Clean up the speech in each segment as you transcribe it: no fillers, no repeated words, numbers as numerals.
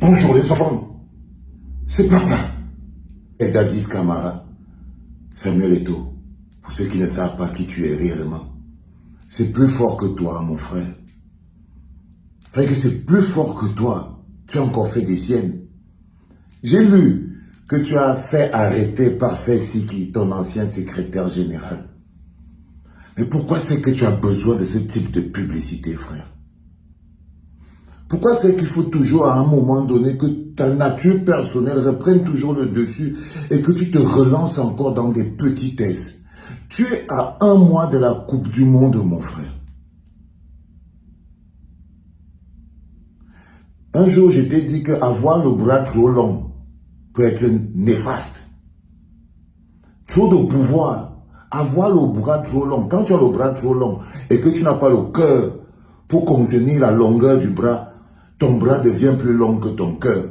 Bonjour les enfants, c'est papa. Et Dadis Camara, Samuel Eto'o, pour ceux qui ne savent pas qui tu es réellement. C'est plus fort que toi, mon frère. C'est vrai que c'est plus fort que toi. Tu as encore fait des siennes. J'ai lu que tu as fait arrêter Parfait Siki, ton ancien secrétaire général. Mais pourquoi c'est que tu as besoin de ce type de publicité, frère? Pourquoi c'est qu'il faut toujours à un moment donné que ta nature personnelle reprenne toujours le dessus et que tu te relances encore dans des petitesses? Tu es à 1 mois de la Coupe du Monde, mon frère. Un jour, je t'ai dit qu'avoir le bras trop long peut être néfaste. Trop de pouvoir. Avoir le bras trop long. Quand tu as le bras trop long et que tu n'as pas le cœur pour contenir la longueur du bras, ton bras devient plus long que ton cœur.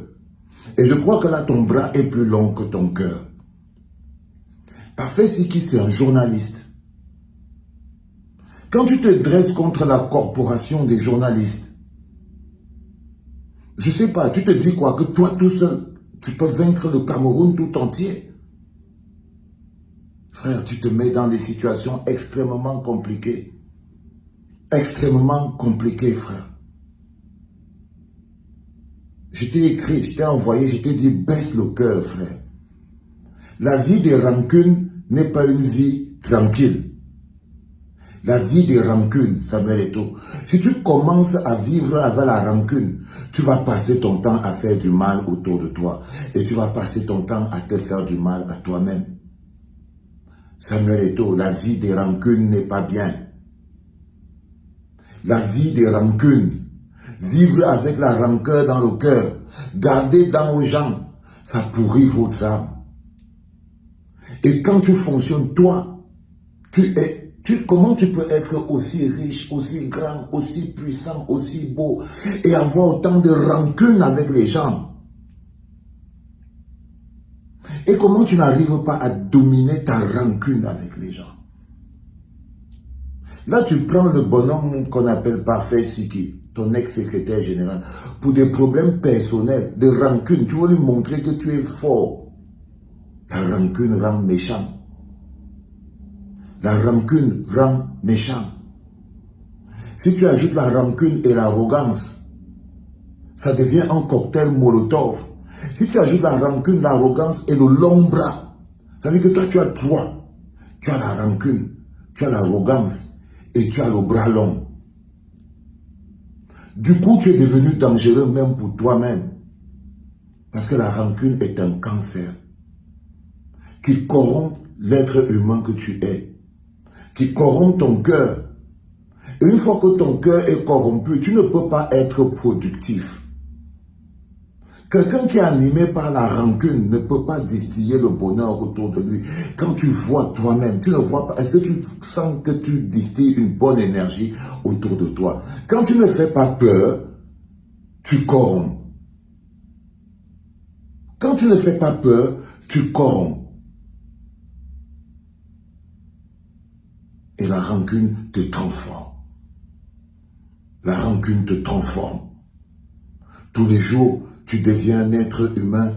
Et je crois que là, ton bras est plus long que ton cœur. Parfait Siki, c'est un journaliste. Quand tu te dresses contre la corporation des journalistes, je sais pas, tu te dis quoi? Que toi tout seul, tu peux vaincre le Cameroun tout entier? Frère, tu te mets dans des situations extrêmement compliquées. Extrêmement compliquées, frère. Je t'ai écrit, je t'ai envoyé, je t'ai dit, baisse le cœur, frère. La vie des rancunes n'est pas une vie tranquille. La vie des rancunes, Samuel Eto'o. Si tu commences à vivre avec la rancune, tu vas passer ton temps à faire du mal autour de toi. Et tu vas passer ton temps à te faire du mal à toi-même. Samuel Eto'o, la vie des rancunes n'est pas bien. La vie des rancunes, vivre avec la rancœur dans le cœur, garder dans aux gens, ça pourrit votre âme. Et quand tu fonctionnes, toi, comment tu peux être aussi riche, aussi grand, aussi puissant, aussi beau et avoir autant de rancune avec les gens? Et comment tu n'arrives pas à dominer ta rancune avec les gens? Là, tu prends le bonhomme qu'on appelle Parfait Siki, ton ex-secrétaire général, pour des problèmes personnels, de rancune. Tu veux lui montrer que tu es fort. La rancune rend méchant. La rancune rend méchant. Si tu ajoutes la rancune et l'arrogance, ça devient un cocktail Molotov. Si tu ajoutes la rancune, l'arrogance et le long bras, ça veut dire que toi tu as 3. Tu as la rancune, tu as l'arrogance et tu as le bras long. Du coup, tu es devenu dangereux même pour toi-même. Parce que la rancune est un cancer qui corrompt l'être humain que tu es, qui corrompt ton cœur. Et une fois que ton cœur est corrompu, tu ne peux pas être productif. Quelqu'un qui est animé par la rancune ne peut pas distiller le bonheur autour de lui. Quand tu vois toi-même, tu ne vois pas. Est-ce que tu sens que tu distilles une bonne énergie autour de toi? Quand tu ne fais pas peur, tu corromps. Quand tu ne fais pas peur, tu corromps. Et la rancune te transforme. La rancune te transforme. Tous les jours, tu deviens un être humain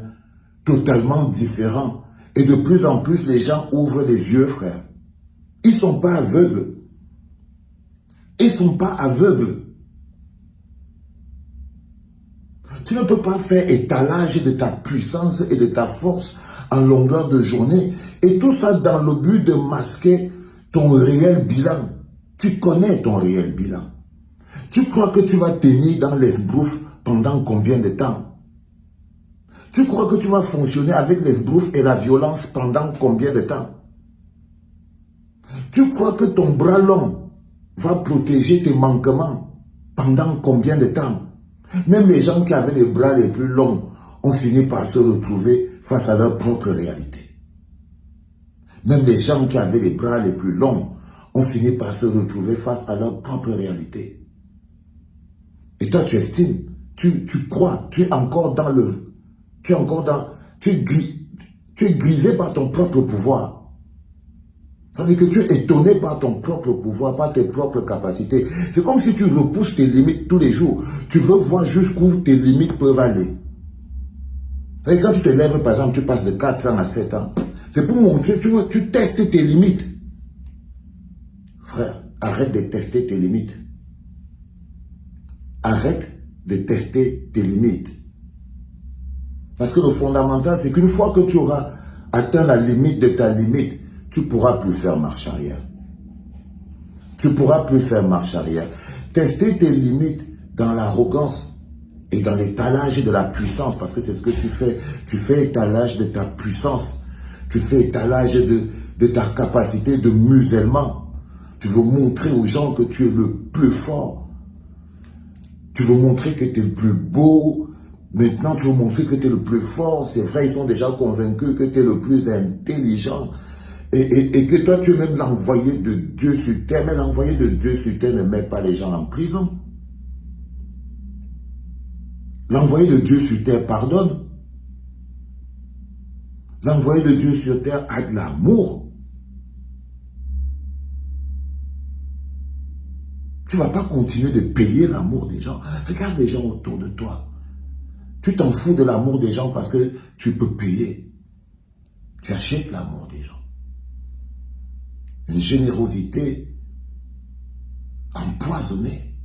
totalement différent. Et de plus en plus, les gens ouvrent les yeux, frère. Ils ne sont pas aveugles. Ils ne sont pas aveugles. Tu ne peux pas faire étalage de ta puissance et de ta force en longueur de journée. Et tout ça dans le but de masquer ton réel bilan. Tu connais ton réel bilan. Tu crois que tu vas tenir dans l'esbrouf pendant combien de temps? Tu crois que tu vas fonctionner avec l'esbrouf et la violence pendant combien de temps? Tu crois que ton bras long va protéger tes manquements pendant combien de temps? Même les gens qui avaient les bras les plus longs ont fini par se retrouver face à leur propre réalité. Même les gens qui avaient les bras les plus longs ont fini par se retrouver face à leur propre réalité. Et toi, tu estimes, tu crois, tu es encore dans le... Tu es grisé par ton propre pouvoir. Ça veut dire que tu es étonné par ton propre pouvoir, par tes propres capacités. C'est comme si tu repousses tes limites tous les jours. Tu veux voir jusqu'où tes limites peuvent aller. Et quand tu te lèves, par exemple, tu passes de 4 ans à 7 ans, c'est pour montrer, tu testes tes limites. Frère, arrête de tester tes limites. Arrête de tester tes limites. Parce que le fondamental, c'est qu'une fois que tu auras atteint la limite de ta limite, tu ne pourras plus faire marche arrière. Tu ne pourras plus faire marche arrière. Tester tes limites dans l'arrogance et dans l'étalage de la puissance, parce que c'est ce que tu fais. Tu fais étalage de ta puissance. Tu fais étalage de ta capacité de musellement. Tu veux montrer aux gens que tu es le plus fort. Tu veux montrer que tu es le plus beau. Maintenant, tu veux montrer que tu es le plus fort. C'est vrai, ils sont déjà convaincus que tu es le plus intelligent. Et que toi, tu es même l'envoyé de Dieu sur terre. Mais l'envoyé de Dieu sur terre ne met pas les gens en prison. L'envoyé de Dieu sur terre pardonne. L'envoyé de Dieu sur terre a de l'amour. Tu ne vas pas continuer de payer l'amour des gens. Regarde les gens autour de toi. Tu t'en fous de l'amour des gens parce que tu peux payer. Tu achètes l'amour des gens. Une générosité empoisonnée.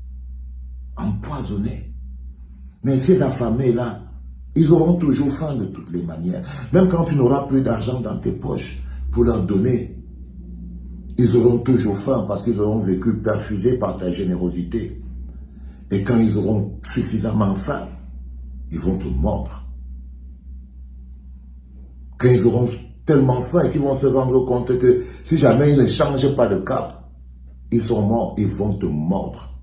Empoisonnée. Mais ces affamés-là, ils auront toujours faim de toutes les manières. Même quand tu n'auras plus d'argent dans tes poches pour leur donner, ils auront toujours faim parce qu'ils auront vécu perfusés par ta générosité. Et quand ils auront suffisamment faim, ils vont te mordre. Quand ils auront tellement faim et qu'ils vont se rendre compte que si jamais ils ne changent pas de cap, ils sont morts, ils vont te mordre.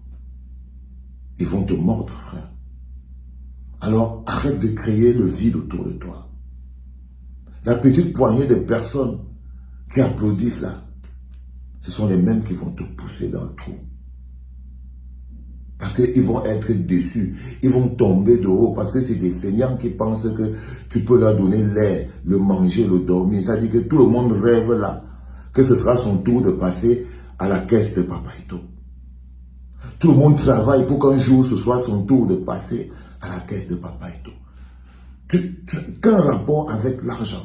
Ils vont te mordre, frère. Alors, arrête de créer le vide autour de toi. La petite poignée de personnes qui applaudissent là, ce sont les mêmes qui vont te pousser dans le trou. Parce qu'ils vont être déçus. Ils vont tomber de haut parce que c'est des feignants qui pensent que tu peux leur donner l'air, le manger, le dormir. Ça dit que tout le monde rêve là, que ce sera son tour de passer à la caisse de Papa Eto. Tout le monde travaille pour qu'un jour ce soit son tour de passer à la caisse de Papa Eto. Qu'un rapport avec l'argent.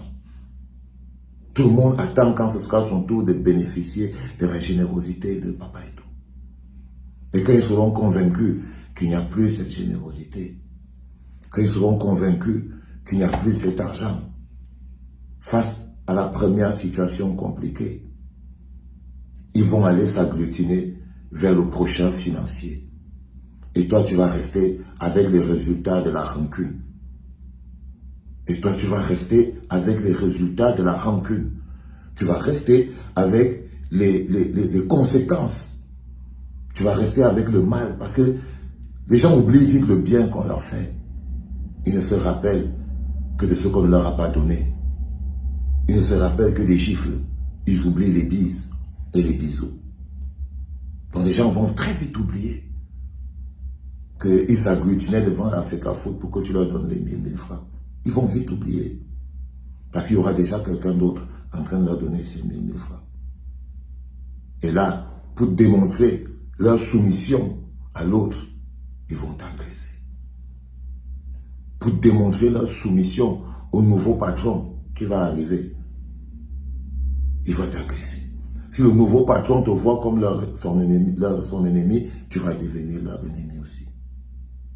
Tout le monde attend quand ce sera son tour de bénéficier de la générosité de Papa Eto. Et quand ils seront convaincus qu'il n'y a plus cette générosité, quand ils seront convaincus qu'il n'y a plus cet argent, face à la première situation compliquée, ils vont aller s'agglutiner vers le prochain financier. Et toi, tu vas rester avec les résultats de la rancune. Et toi, tu vas rester avec les résultats de la rancune. Tu vas rester avec les conséquences. Tu vas rester avec le mal. Parce que les gens oublient vite le bien qu'on leur fait. Ils ne se rappellent que de ce qu'on ne leur a pas donné. Ils ne se rappellent que des gifles. Ils oublient les bises et les bisous. Donc les gens vont très vite oublier qu'ils s'agglutinaient devant la FECAFOOT pour que tu leur donnes les 1000 francs. Ils vont vite oublier. Parce qu'il y aura déjà quelqu'un d'autre en train de leur donner ces 1000 francs. Et là, pour démontrer leur soumission à l'autre, ils vont t'agresser. Pour démontrer leur soumission au nouveau patron qui va arriver, il va t'agresser. Si le nouveau patron te voit comme son ennemi, tu vas devenir leur ennemi aussi.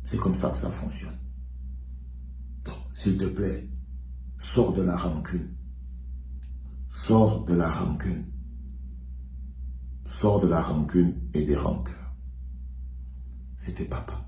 C'est comme ça que ça fonctionne. Donc, s'il te plaît, sors de la rancune. Sors de la rancune. Sors de la rancune et des rancœurs. C'était Papa.